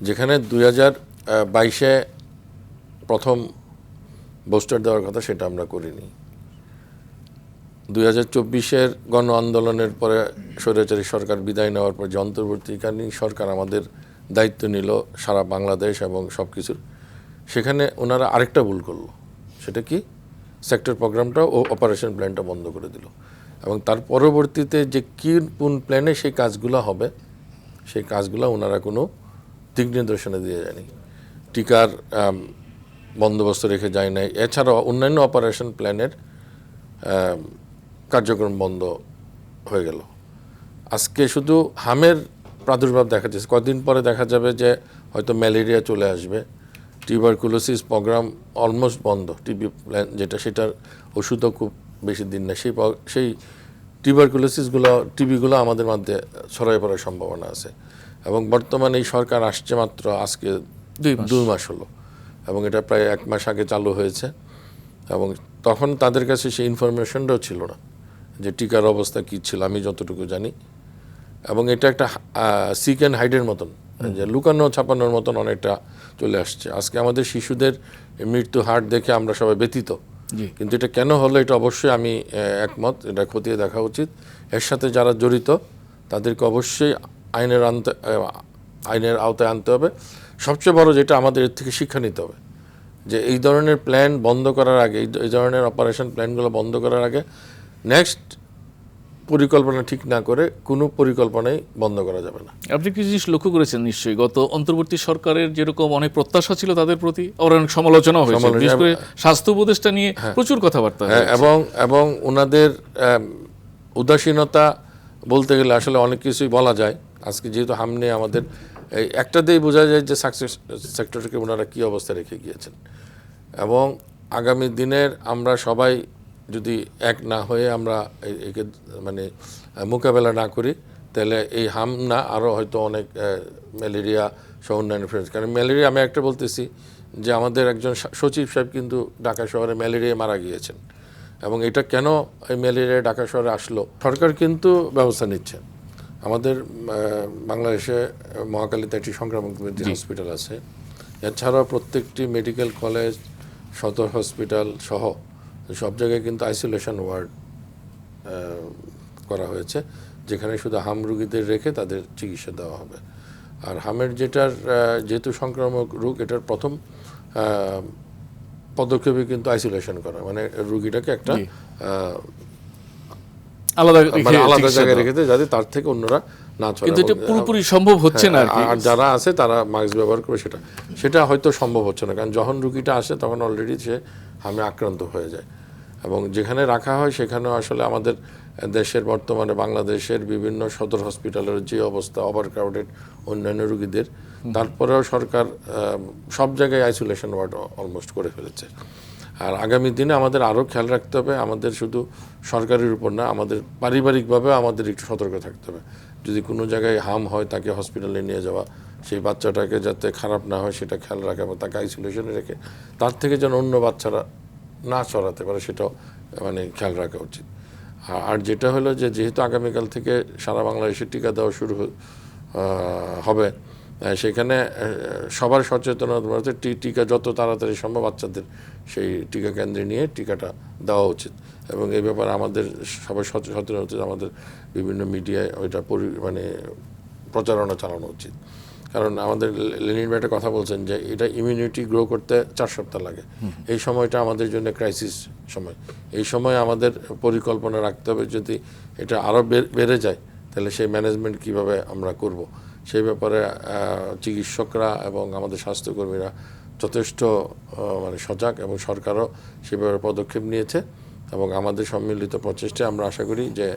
যেখানে 2022-এ প্রথম বুস্টার দেওয়ার কথা সেটা আমরা করিনি। 2024-এর গণ আন্দোলনের পরে স্বৈরাচারী সরকার বিদায় নেওয়ার পর যে অন্তর্বর্তীকালীন সরকার আমাদের দায়িত্ব নিল সারা বাংলাদেশ এবং সব কিছুর, সেখানে ওনারা আরেকটা ভুল করলো। সেটা কি? সেক্টর প্রোগ্রামটা ও অপারেশন প্ল্যানটা বন্ধ করে দিল। এবং তার পরবর্তীতে যে কোন প্ল্যানে সেই কাজগুলো হবে, সেই কাজগুলো ওনারা কোনো দিক নির্দেশনা দিয়ে যায়নি। টিকার বন্দোবস্ত রেখে যায় নাই। এছাড়াও অন্যান্য অপারেশন প্ল্যানের কার্যক্রম বন্ধ হয়ে গেল। আজকে শুধু হামের প্রাদুর্ভাব দেখা যাচ্ছে, কদিন পরে দেখা যাবে যে হয়তো ম্যালেরিয়া চলে আসবে। টিউবারকুলোসিস প্রোগ্রাম অলমোস্ট বন্ধ। টিবি প্ল্যান যেটা, সেটার ওষুধও খুব বেশি দিন না। সেই টিবিগুলো আমাদের মধ্যে ছড়াই পড়ার সম্ভাবনা আছে। এবং বর্তমানে এই সরকার আসছে মাত্র আজকে 2 মাস হলো, এবং এটা প্রায় 1 মাস আগে চালু হয়েছে। এবং তখন তাদের কাছে সেই ইনফরমেশনটাও ছিল না যে টিকার অবস্থা কী ছিল, আমি যতটুকু জানি। এবং এটা একটা সিক অ্যান্ড হাইডের মতন, যে লুকানো ছাপানোর মতন অনেকটা চলে আসছে। আজকে আমাদের শিশুদের মৃত্যু হার দেখে আমরা সবাই ব্যথিত, কিন্তু এটা কেন হলো এটা অবশ্যই আমি একমত, এটা খতিয়ে দেখা উচিত। এর সাথে যারা জড়িত তাদেরকে অবশ্যই আইনের আওতায় আনতে হবে। সবচেয়ে বড় যেটা, আমাদের এর থেকে শিক্ষা নিতে হবে যে এই ধরনের প্ল্যান বন্ধ করার আগে, এই ধরনের অপারেশন প্ল্যানগুলো বন্ধ করার আগে নেক্সট পরিকল্পনা ঠিক না করে কোনো পরিকল্পনাই বন্ধ করা যাবে না। আপনি কিছু জিনিস লক্ষ্য করেছেন নিশ্চয়ই, গত অন্তর্বর্তী সরকারের যেরকম অনেক প্রত্যাশা ছিল তাদের প্রতি, আবার অনেক সমালোচনা হয়েছে, বিশেষ করে স্বাস্থ্য উপদেষ্টা নিয়ে প্রচুর কথাবার্তা এবং ওনাদের উদাসীনতা বলতে গেলে আসলে অনেক কিছুই বলা যায়। আজকে যেহেতু হামনে আমাদের এই একটা দিয়েই বোঝা যায় যে সাকসেস সেক্টরকে ওনারা কী অবস্থায় রেখে গিয়েছেন। এবং আগামী দিনের আমরা সবাই যদি এক না হয়ে আমরা একে মানে মোকাবেলা না করি, তাহলে এই হাম না আরও হয়তো অনেক ম্যালেরিয়া সহ অন্যান্য ফ্রেন্ডস। কারণ ম্যালেরিয়া, আমি একটা বলতেছি যে আমাদের একজন সচিব সাহেব কিন্তু ঢাকা শহরে ম্যালেরিয়ায় মারা গিয়েছেন। এবং এটা কেন এই ম্যালেরিয়া ঢাকা শহরে আসলো, সরকার কিন্তু ব্যবস্থা নিচ্ছে। আমাদের বাংলাদেশে মহাখালীতে একটি সংক্রামক হসপিটাল আছে। এছাড়াও প্রত্যেকটি মেডিকেল কলেজ, সদর হসপিটাল সহ সব জায়গায় কিন্তু আইসোলেশন ওয়ার্ড করা হয়েছে, যেখানে শুধু হাম রুগীদের রেখে তাদের চিকিৎসা দেওয়া হবে। আর হামের যেহেতু সংক্রামক রোগ, এটার প্রথম পদক্ষেপে কিন্তু আইসোলেশন করা, মানে রুগীটাকে একটা আলাদা জায়গায় রেখে দেয়, যাতে তার থেকে অন্যরা না ছড়ায়। কিন্তু এটা পুরোপুরি সম্ভব হচ্ছে না। আর যারা আছে তারা মাস্ক ব্যবহার করে, সেটা হয়তো সম্ভব হচ্ছে না, কারণ যখন রুগীটা আসে তখন অলরেডি সে হামে আক্রান্ত হয়ে যায়। এবং যেখানে রাখা হয় সেখানেও আসলে আমাদের দেশের বর্তমানে বাংলাদেশের বিভিন্ন সদর হসপিটালের যে অবস্থা, ওভারক্রাউডেড অন্যান্য রুগীদের, তারপরেও সরকার সব জায়গায় আইসোলেশন ওয়ার্ড অলমোস্ট করে ফেলেছে। আর আগামী দিনে আমাদের আরও খেয়াল রাখতে হবে, আমাদের শুধু সরকারের উপর না, আমাদের পারিবারিকভাবে আমাদের একটু সতর্ক থাকতে হবে। যদি কোনো জায়গায় হাম হয়, তাকে হসপিটালে নিয়ে যাওয়া, সেই বাচ্চাটাকে যাতে খারাপ না হয় সেটা খেয়াল রাখা, এবং তাকে আইসোলেশনে রেখে তার থেকে যেন অন্য বাচ্চারা না ছড়াতে পারে সেটাও মানে খেয়াল রাখা উচিত। আর যেটা হলো যে, যেহেতু আগামীকাল থেকে সারা বাংলাদেশে টিকা দেওয়া শুরু হবে, সেখানে সবার সচেতনতা, টিকা যত তাড়াতাড়ি সম্ভব বাচ্চাদের সেই টিকা কেন্দ্রে নিয়ে টিকাটা দেওয়া উচিত। এবং এই ব্যাপারে আমাদের সবাই সচেতন উচিত, আমাদের বিভিন্ন মিডিয়ায় ওইটা মানে প্রচারণা চালানো উচিত। কারণ আমাদের লেনিন ভাই একটা কথা বলছেন যে এটা ইমিউনিটি গ্রো করতে 4 সপ্তাহ লাগে। এই সময়টা আমাদের জন্য ক্রাইসিস সময়। এই সময় আমাদের পরিকল্পনা রাখতে হবে, যদি এটা আরও বেড়ে যায় তাহলে সেই ম্যানেজমেন্ট কিভাবে আমরা করব, সেই ব্যাপারে চিকিৎসকরা এবং আমাদের স্বাস্থ্যকর্মীরা যথেষ্ট মানে সজাগ, এবং সরকারও সে ব্যাপারে পদক্ষেপ নিয়েছে। এবং আমাদের সম্মিলিত প্রচেষ্টায় আমরা আশা করি যে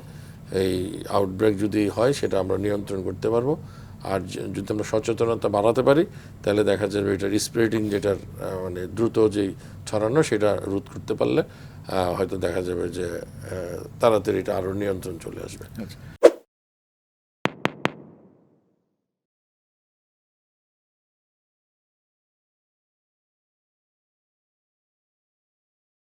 এই আউটব্রেক যদি হয় সেটা আমরা নিয়ন্ত্রণ করতে পারবো। আর যদি আমরা সচেতনতা বাড়াতে পারি, তাহলে দেখা যাবে এটার স্প্রেডিং, যেটার মানে দ্রুত যেই ছড়ানো, সেটা রোধ করতে পারলে হয়তো দেখা যাবে যে তাড়াতাড়ি এটা আরও নিয়ন্ত্রণ চলে আসবে।